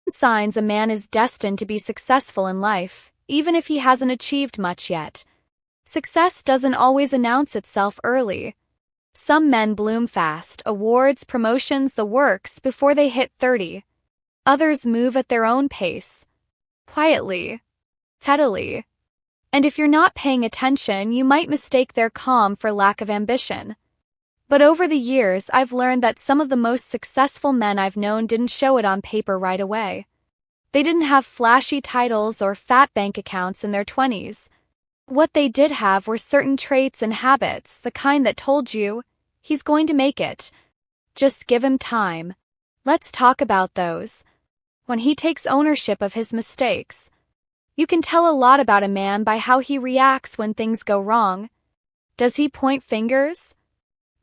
Signs a man is destined to be successful in life, even if he hasn't achieved much yet. Success doesn't always announce itself early. Some men bloom fast, awards, promotions, the works, before they hit 30. Others move at their own pace. Quietly. Steadily. And if you're not paying attention, you might mistake their calm for lack of ambition. But over the years, I've learned that some of the most successful men I've known didn't show it on paper right away. They didn't have flashy titles or fat bank accounts in their 20s. What they did have were certain traits and habits, the kind that told you, he's going to make it. Just give him time. Let's talk about those. When he takes ownership of his mistakes. You can tell a lot about a man by how he reacts when things go wrong. Does he point fingers?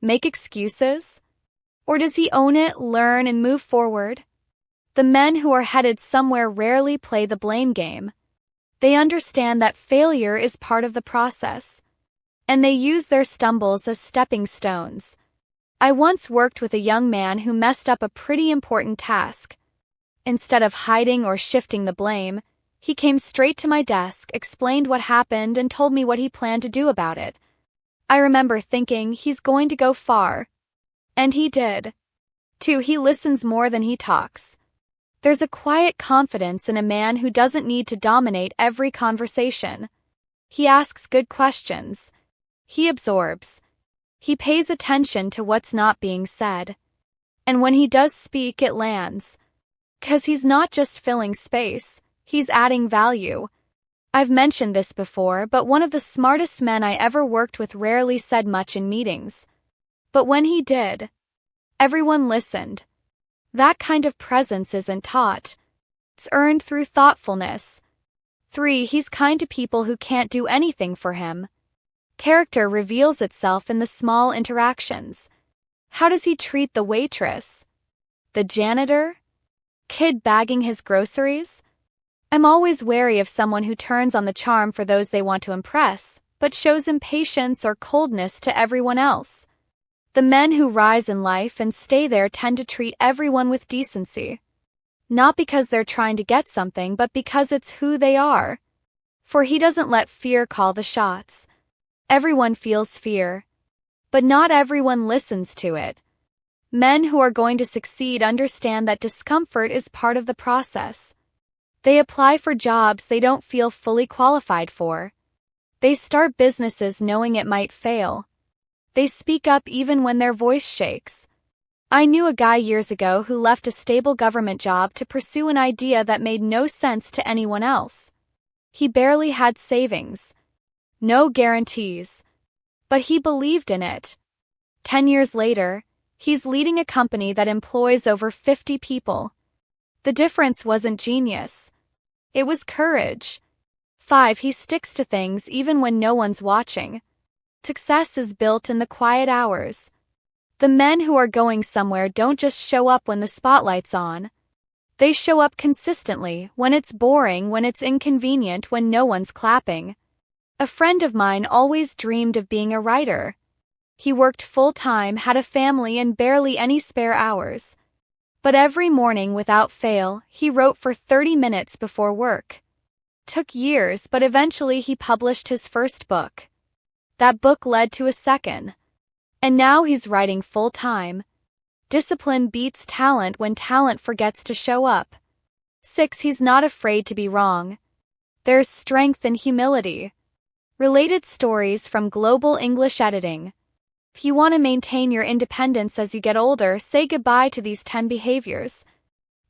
Make excuses? Or does he own it, learn, and move forward? The men who are headed somewhere rarely play the blame game. They understand that failure is part of the process, and they use their stumbles as stepping stones. I once worked with a young man who messed up a pretty important task. Instead of hiding or shifting the blame, he came straight to my desk, explained what happened, and told me what he planned to do about it. I remember thinking, he's going to go far. And he did. 2. He listens more than he talks. There's a quiet confidence in a man who doesn't need to dominate every conversation. He asks good questions. He absorbs. He pays attention to what's not being said. And when he does speak, it lands. 'Cause he's not just filling space, he's adding value. I've mentioned this before, but one of the smartest men I ever worked with rarely said much in meetings. But when he did, everyone listened. That kind of presence isn't taught. It's earned through thoughtfulness. 3. He's kind to people who can't do anything for him. Character reveals itself in the small interactions. How does he treat the waitress? The janitor? Kid bagging his groceries? I'm always wary of someone who turns on the charm for those they want to impress, but shows impatience or coldness to everyone else. The men who rise in life and stay there tend to treat everyone with decency. Not because they're trying to get something, but because it's who they are. For he doesn't let fear call the shots. Everyone feels fear. But not everyone listens to it. Men who are going to succeed understand that discomfort is part of the process. They apply for jobs they don't feel fully qualified for. They start businesses knowing it might fail. They speak up even when their voice shakes. I knew a guy years ago who left a stable government job to pursue an idea that made no sense to anyone else. He barely had savings. No guarantees. But he believed in it. 10 years later, he's leading a company that employs over 50 people. The difference wasn't genius. It was courage. 5. He sticks to things even when no one's watching. Success is built in the quiet hours. The men who are going somewhere don't just show up when the spotlight's on. They show up consistently, when it's boring, when it's inconvenient, when no one's clapping. A friend of mine always dreamed of being a writer. He worked full-time, had a family, and barely any spare hours. But every morning, without fail, he wrote for 30 minutes before work. Took years, but eventually he published his first book. That book led to a second. And now he's writing full-time. Discipline beats talent when talent forgets to show up. 6. He's not afraid to be wrong. There's strength in humility. Related stories from Global English Editing. If you want to maintain your independence as you get older, say goodbye to these 10 behaviors.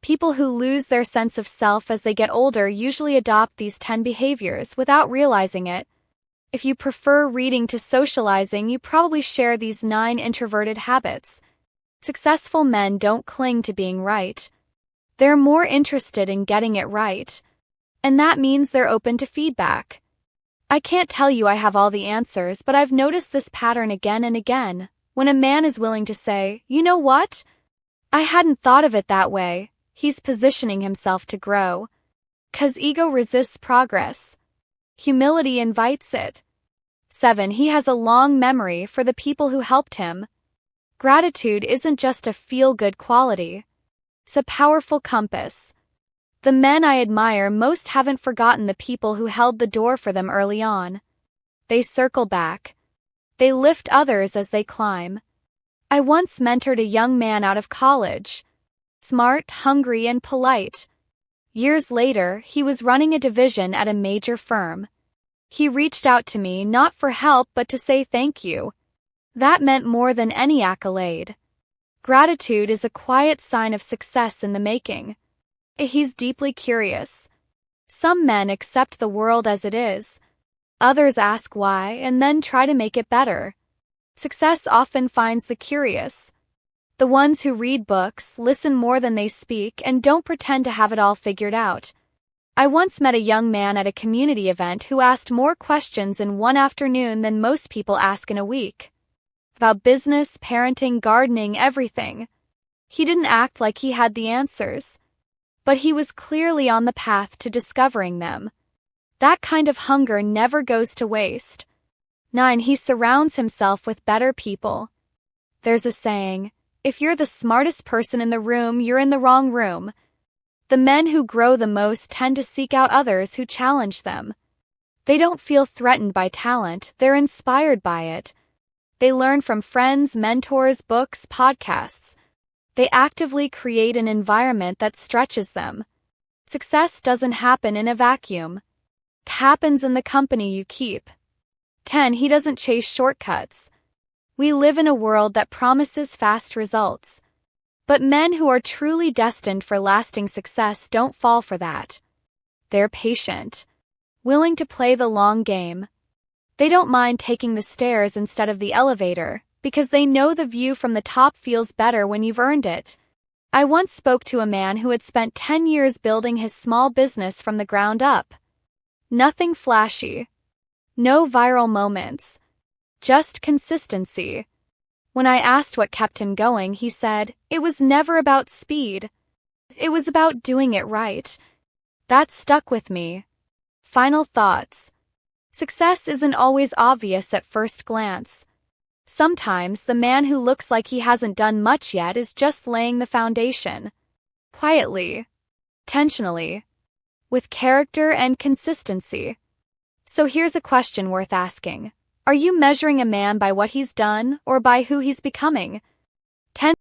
People who lose their sense of self as they get older usually adopt these 10 behaviors without realizing it. If you prefer reading to socializing, you probably share these 9 introverted habits. Successful men don't cling to being right. They're more interested in getting it right. And that means they're open to feedback. I can't tell you I have all the answers, but I've noticed this pattern again and again. When a man is willing to say, you know what? I hadn't thought of it that way, he's positioning himself to grow. 'Cause ego resists progress. Humility invites it. 7. He has a long memory for the people who helped him. Gratitude isn't just a feel-good quality. It's a powerful compass. The men I admire most haven't forgotten the people who held the door for them early on. They circle back. They lift others as they climb. I once mentored a young man out of college. Smart, hungry, and polite. Years later, he was running a division at a major firm. He reached out to me not for help but to say thank you. That meant more than any accolade. Gratitude is a quiet sign of success in the making. He's deeply curious. Some men accept the world as it is. Others ask why and then try to make it better. Success often finds the curious. The ones who read books, listen more than they speak, and don't pretend to have it all figured out. I once met a young man at a community event who asked more questions in one afternoon than most people ask in a week. About business, parenting, gardening, everything. He didn't act like he had the answers. But he was clearly on the path to discovering them. That kind of hunger never goes to waste. 9. He surrounds himself with better people. There's a saying, if you're the smartest person in the room, you're in the wrong room. The men who grow the most tend to seek out others who challenge them. They don't feel threatened by talent, they're inspired by it. They learn from friends, mentors, books, podcasts. They actively create an environment that stretches them. Success doesn't happen in a vacuum. It happens in the company you keep. 10. He doesn't chase shortcuts. We live in a world that promises fast results. But men who are truly destined for lasting success don't fall for that. They're patient, willing to play the long game. They don't mind taking the stairs instead of the elevator, because they know the view from the top feels better when you've earned it. I once spoke to a man who had spent 10 years building his small business from the ground up. Nothing flashy. No viral moments. Just consistency. When I asked what kept him going, he said, it was never about speed. It was about doing it right. That stuck with me. Final thoughts. Success isn't always obvious at first glance. Sometimes the man who looks like he hasn't done much yet is just laying the foundation. Quietly. Intentionally. With character and consistency. So here's a question worth asking. Are you measuring a man by what he's done or by who he's becoming? 10